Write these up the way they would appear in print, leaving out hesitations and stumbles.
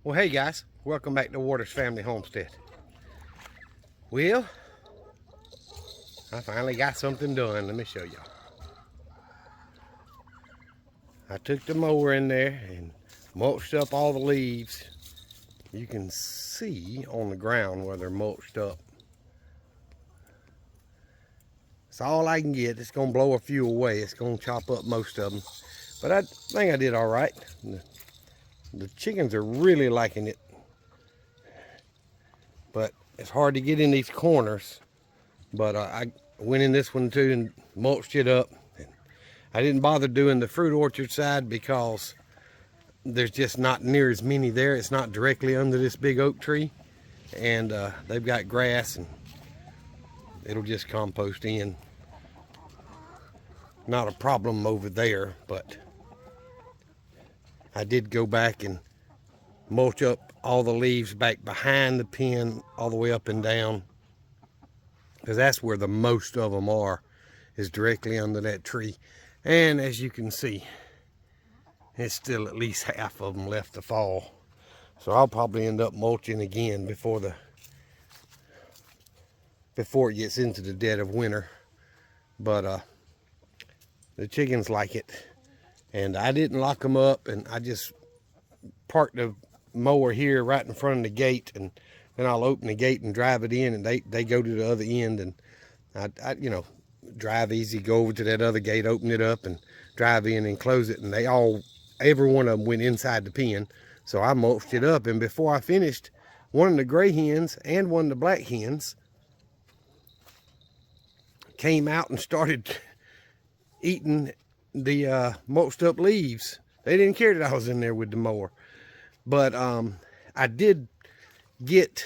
Well, hey guys, welcome back to Waters Family Homestead. Well, I finally got something done. Let me show y'all. I took the mower in there and mulched up all the leaves. You can see on the ground where they're mulched up. It's all I can get. It's gonna blow a few away. It's gonna chop up most of them. But I think I did all right. The chickens are really liking it. But it's hard to get in these corners. But I went in this one too and mulched it up. I didn't bother doing the fruit orchard side because there's just not near as many there. It's not directly under this big oak tree. And they've got grass and it'll just compost in. Not a problem over there, but I did go back and mulch up all the leaves back behind the pen all the way up and down, because that's where the most of them are, is directly under that tree. And as you can see, it's still at least half of them left to fall. So I'll probably end up mulching again before it gets into the dead of winter. But the chickens like it. And I didn't lock them up, and I just parked the mower here right in front of the gate, and then I'll open the gate and drive it in, and they go to the other end, and I you know, drive easy, go over to that other gate, open it up and drive in and close it. And every one of them went inside the pen. So I mulched it up, and before I finished, one of the gray hens and one of the black hens came out and started eating the mulched up leaves. They didn't care that I was in there with the mower. But I did get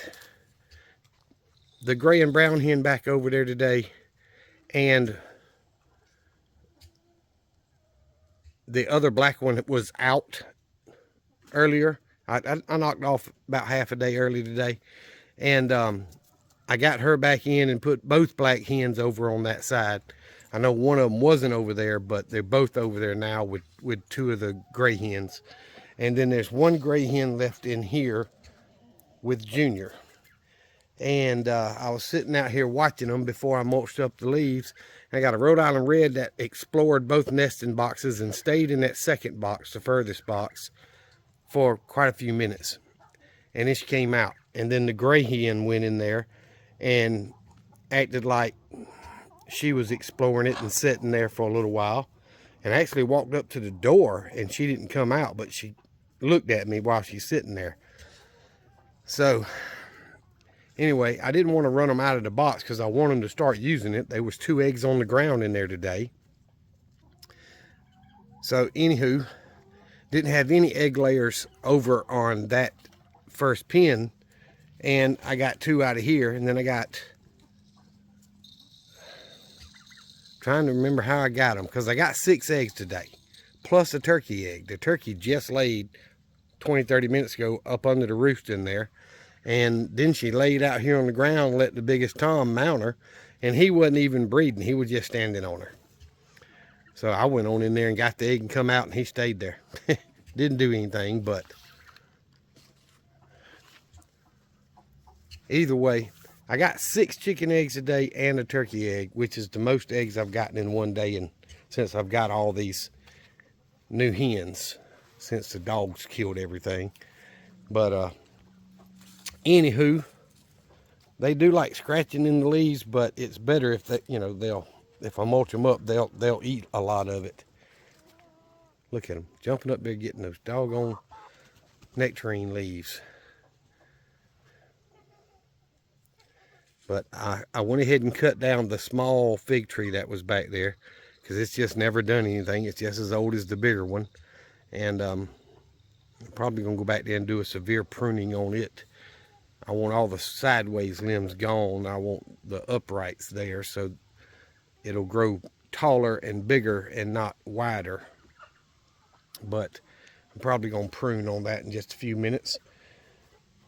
the gray and brown hen back over there today, and the other black one was out earlier. I knocked off about half a day early today, and I got her back in and put both black hens over on that side. I know one of them wasn't over there, but they're both over there now with two of the gray hens. And then there's one gray hen left in here with Junior. And I was sitting out here watching them before I mulched up the leaves. I got a Rhode Island Red that explored both nesting boxes and stayed in that second box, the furthest box, for quite a few minutes. And then she came out. And then the gray hen went in there and acted like she was exploring it and sitting there for a little while, and actually walked up to the door, and she didn't come out, but she looked at me while she's sitting there. So anyway, I didn't want to run them out of the box because I want them to start using it. There was 2 eggs on the ground in there today. So anywho, didn't have any egg layers over on that first pen, and I got 2 out of here, and then I got, trying to remember how I got them, because I got 6 eggs today, plus a turkey egg. The turkey just laid 20-30 minutes ago up under the roost in there, and then she laid out here on the ground, let the biggest Tom mount her, and he wasn't even breeding. He was just standing on her. So I went on in there and got the egg and come out, and he stayed there. Didn't do anything, but either way, I got 6 chicken eggs a day and a turkey egg, which is the most eggs I've gotten in one day, and since I've got all these new hens, since the dogs killed everything. But anywho, they do like scratching in the leaves, but it's better if they, if I mulch them up, they'll eat a lot of it. Look at them jumping up there getting those doggone nectarine leaves. But I went ahead and cut down the small fig tree that was back there, because it's just never done anything. It's just as old as the bigger one. And I'm probably going to go back there and do a severe pruning on it. I want all the sideways limbs gone. I want the uprights there, so it'll grow taller and bigger and not wider. But I'm probably going to prune on that in just a few minutes.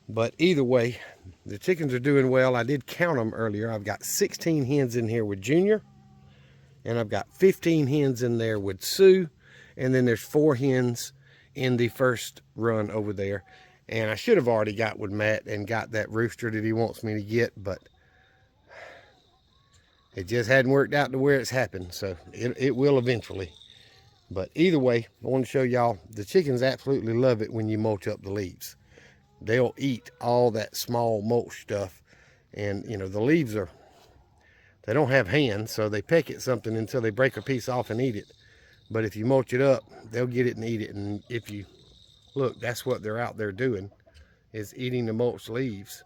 But either way, the chickens are doing well. I did count them earlier. I've got 16 hens in here with Junior, and I've got 15 hens in there with Sue, and then there's 4 hens in the first run over there. And I should have already got with Matt and got that rooster that he wants me to get, but it just hadn't worked out to where it's happened. So it will eventually. But either way, I want to show y'all, the chickens absolutely love it when you mulch up the leaves. They'll eat all that small mulch stuff. And, you know, the leaves are, they don't have hands, so they peck at something until they break a piece off and eat it. But if you mulch it up, they'll get it and eat it. And if you look, that's what they're out there doing, is eating the mulch leaves,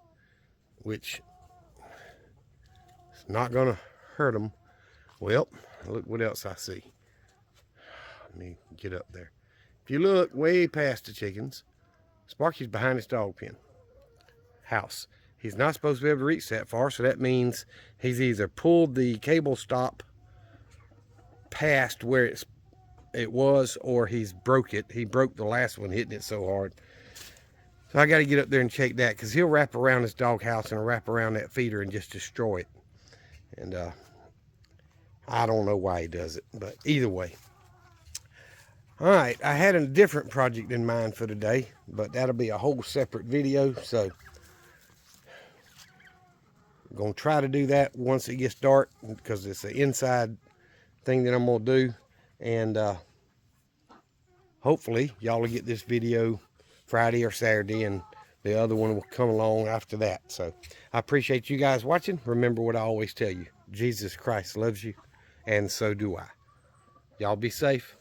which is not going to hurt them. Well, look what else I see. Let me get up there. If you look way past the chickens, Sparky's behind his dog pen house. He's not supposed to be able to reach that far, so that means he's either pulled the cable stop past where it was, or he's broke it. He broke the last one hitting it so hard. So I got to get up there and check that, because he'll wrap around his dog house and wrap around that feeder and just destroy it. And I don't know why he does it, but either way. All right, I had a different project in mind for today, but that'll be a whole separate video. So I'm going to try to do that once it gets dark, because it's an inside thing that I'm going to do. And hopefully y'all will get this video Friday or Saturday, and the other one will come along after that. So I appreciate you guys watching. Remember what I always tell you, Jesus Christ loves you, and so do I. Y'all be safe.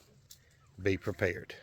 Be prepared.